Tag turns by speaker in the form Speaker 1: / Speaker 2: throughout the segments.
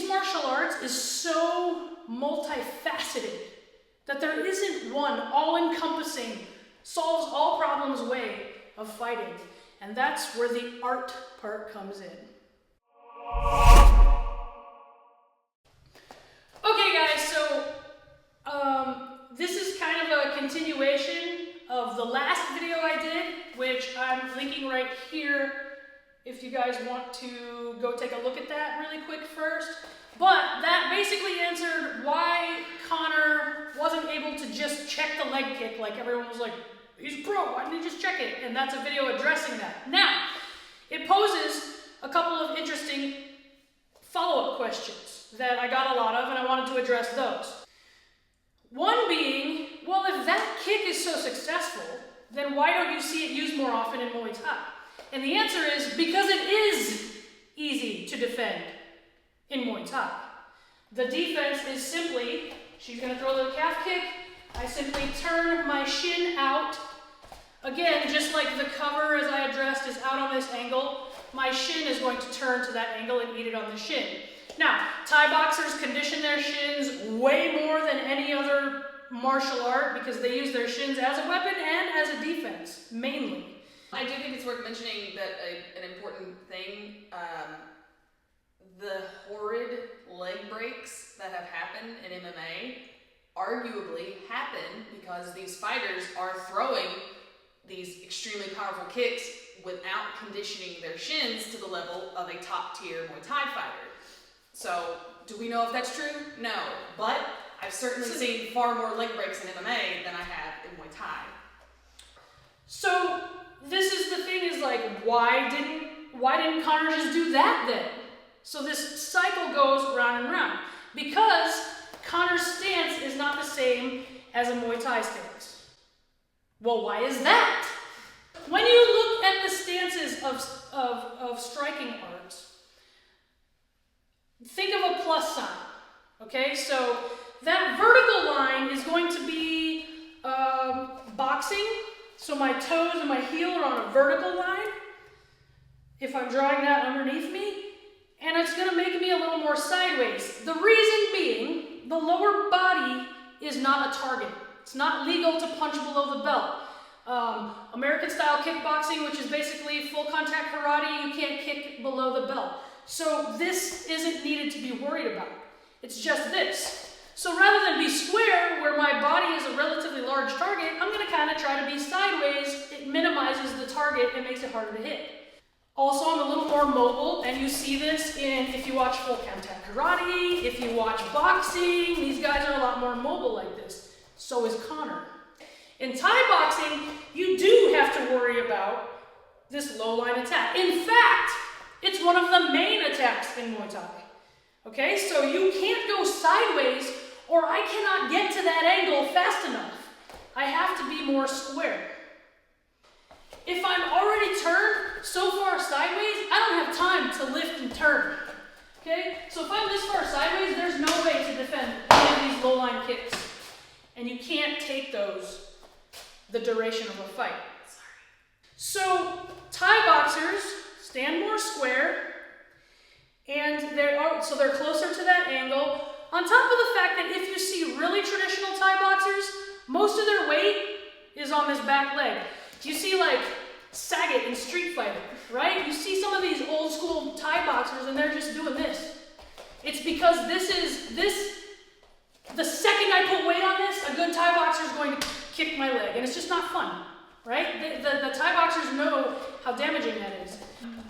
Speaker 1: martial arts is so multifaceted that there isn't one all-encompassing, solves all problems way of fighting. And that's where the art part comes in. Okay guys, so this is kind of a continuation of the last video I did, which I'm linking right here if you guys want to go take a look at that really quick first. But that basically answered why Conor wasn't able to just check the leg kick. Like everyone was like, he's a pro, why didn't he just check it? And that's a video addressing that. Now, it poses a couple of interesting follow-up questions that I got a lot of, and I wanted to address those. One being, well, if that kick is so successful, then why don't you see it used more often in Muay Thai? And the answer is because it is easy to defend in Muay Thai. The defense is simply, she's going to throw the calf kick, I simply turn my shin out. Again, just like the cover as I addressed is out on this angle, my shin is going to turn to that angle and eat it on the shin. Now, Thai boxers condition their shins way more than any other martial art because they use their shins as a weapon and as a defense, mainly.
Speaker 2: I do think it's worth mentioning that an important thing, the horrid leg breaks that have happened in MMA arguably happen because these fighters are throwing these extremely powerful kicks without conditioning their shins to the level of a top-tier Muay Thai fighter. So, do we know if that's true? No, but I've certainly seen far more leg breaks in MMA than I have in Muay Thai.
Speaker 1: So, this is the thing is like, why didn't Conor just do that then? So this cycle goes round and round. Because Conor's stance is not the same as a Muay Thai stance. Well, why is that? When you look at the stances of striking arts, think of a plus sign, okay? So that vertical line is going to be boxing. So my toes and my heel are on a vertical line, if I'm drawing that underneath me, and it's going to make me a little more sideways. The reason being, the lower body is not a target. It's not legal to punch below the belt. American style kickboxing, which is basically full contact karate, you can't kick below the belt. So this isn't needed to be worried about. It's just this. So rather than be square, where my body is a relatively large target, I'm going to kind of try to be sideways. It minimizes the target and makes it harder to hit. Also, I'm a little more mobile, and you see this if you watch full contact karate, if you watch boxing, these guys are a lot more mobile like this. So is Conor. In Thai boxing, you do have to worry about this low line attack. In fact, it's one of the main attacks in Muay Thai. Okay, so you can't go sideways or I cannot get to that angle fast enough. I have to be more square. If I'm already turned so far sideways, I don't have time to lift and turn. Okay, so if I'm this far sideways, there's no way to defend any of these low line kicks. And you can't take those the duration of a fight. So Thai boxers stand more square, and they're closer to that angle. On top of the fact that if you see really traditional Thai boxers, most of their weight is on this back leg. You see like Saget in Street Fighter, right? You see some of these old school Thai boxers and they're just doing this. It's because the second I put weight on this, a good Thai boxer is going to kick my leg, and it's just not fun, right? The Thai boxers know how damaging that is.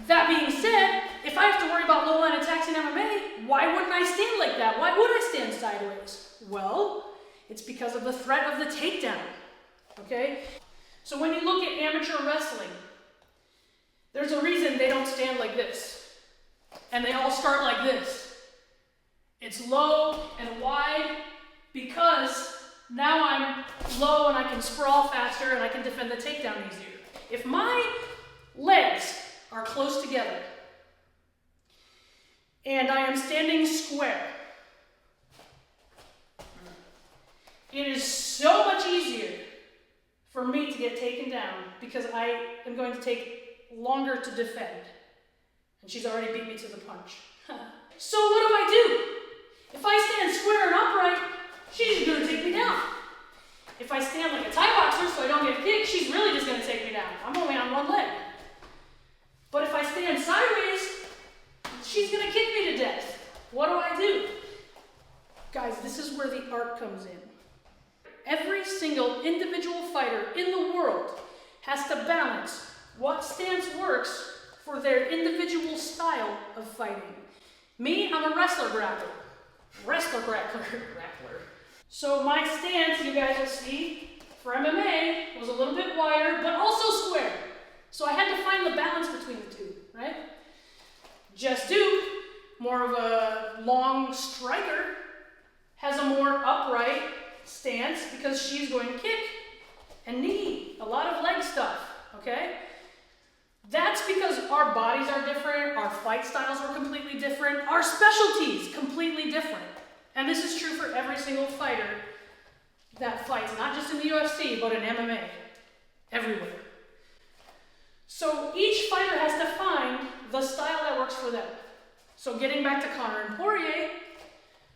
Speaker 1: That being said, if I have to worry about low line attacks in MMA, why wouldn't I stand like that? Why would I stand sideways? Well, it's because of the threat of the takedown, okay? So when you look at amateur wrestling, there's a reason they don't stand like this. And they all start like this. It's low and wide because now I'm low and I can sprawl faster and I can defend the takedown easier. If my legs are close together and I am standing square, it is so much easier for me to get taken down because I am going to take longer to defend. And she's already beat me to the punch. So what do? Guys, this is where the art comes in. Every single individual fighter in the world has to balance what stance works for their individual style of fighting. Me, I'm a wrestler grappler. Grappler. So my stance, you guys will see, for MMA was a little bit wider, but also square. So I had to find the balance between the two, right? Jess Duke, more of a long striker, has a more upright stance because she's going to kick and knee, a lot of leg stuff, okay? That's because our bodies are different, our fight styles are completely different, our specialties completely different. And this is true for every single fighter that fights, not just in the UFC, but in MMA, everywhere. So each fighter has to find the style that works for them. So getting back to Conor and Poirier,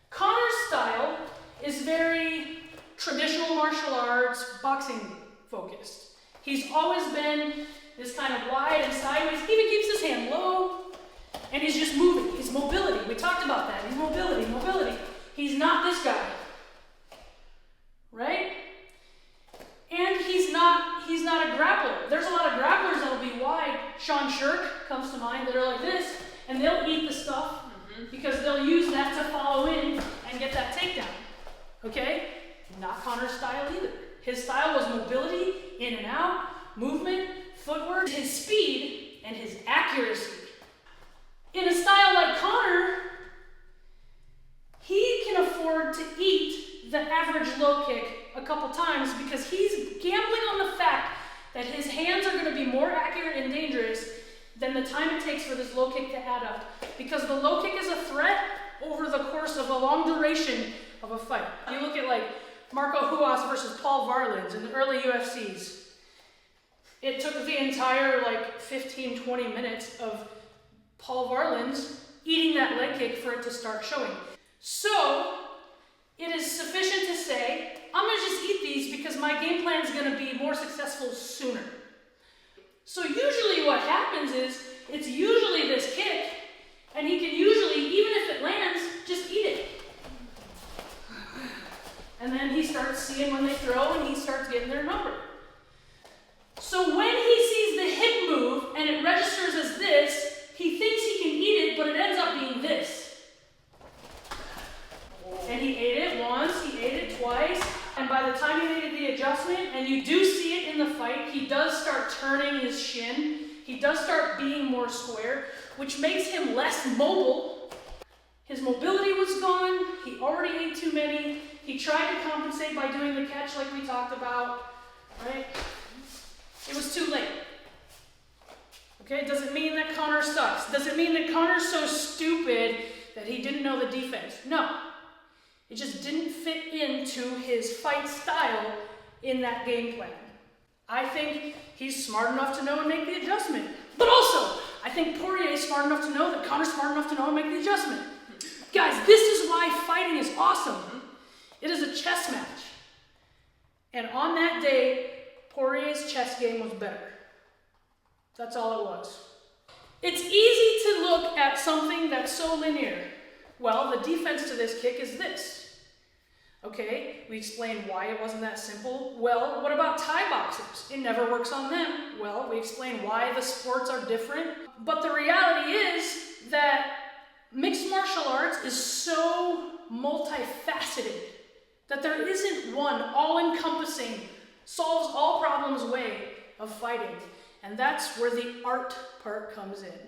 Speaker 1: Conor's style is very traditional martial arts, boxing focused. He's always been this kind of wide and sideways, he even keeps his hand low, and he's just moving. His mobility, we talked about that, his mobility. He's not this guy, right? And he's not a grappler. There's a lot of grapplers that'll be wide. Sean Shirk comes to mind that are like this, and they'll eat the stuff because they'll use that to follow in and get that takedown, okay? Not Conor's style either. His style was mobility, in and out, movement, footwork, his speed, and his accuracy. In a style like Conor, he can afford to eat the average low kick a couple times because he's gambling on the fact that his hands are going to be more accurate and dangerous than the time it takes for this low kick to add up. Because the low kick is a threat over the course of a long duration of a fight. You look at like Marco Huas versus Paul Varlins in the early UFCs. It took the entire like 15, 20 minutes of Paul Varlins eating that leg kick for it to start showing. So, it is sufficient to say, I'm going to just eat these because my game plan is going to be more successful sooner. So usually what happens is, it's usually this kick, and he can usually, even if it lands, just eat it. And then he starts seeing when they throw, and he starts getting their number. So when he sees the hip move, and it registers as this, he thinks he can eat it, but it ends up being this. And he ate it once, he ate it twice, and by the time he made the adjustment, and you do see it in the fight, he does start turning his shin, he does start being more square, which makes him less mobile. His mobility was gone, he already ate too many, he tried to compensate by doing the catch like we talked about, right? It was too late. Okay, it doesn't mean that Conor sucks. Does it mean that Conor's so stupid that he didn't know the defense? No. It just didn't fit into his fight style in that game plan. I think he's smart enough to know and make the adjustment. But also, I think Poirier is smart enough to know that Conor's smart enough to know and make the adjustment. Guys, this is why fighting is awesome. It is a chess match. And on that day, Poirier's chess game was better. That's all it was. It's easy to look at something that's so linear. Well, the defense to this kick is this. Okay, we explained why it wasn't that simple. Well, what about Thai boxers? It never works on them. Well, we explained why the sports are different. But the reality is that mixed martial arts is so multifaceted that there isn't one all-encompassing, solves all problems way of fighting. And that's where the art part comes in.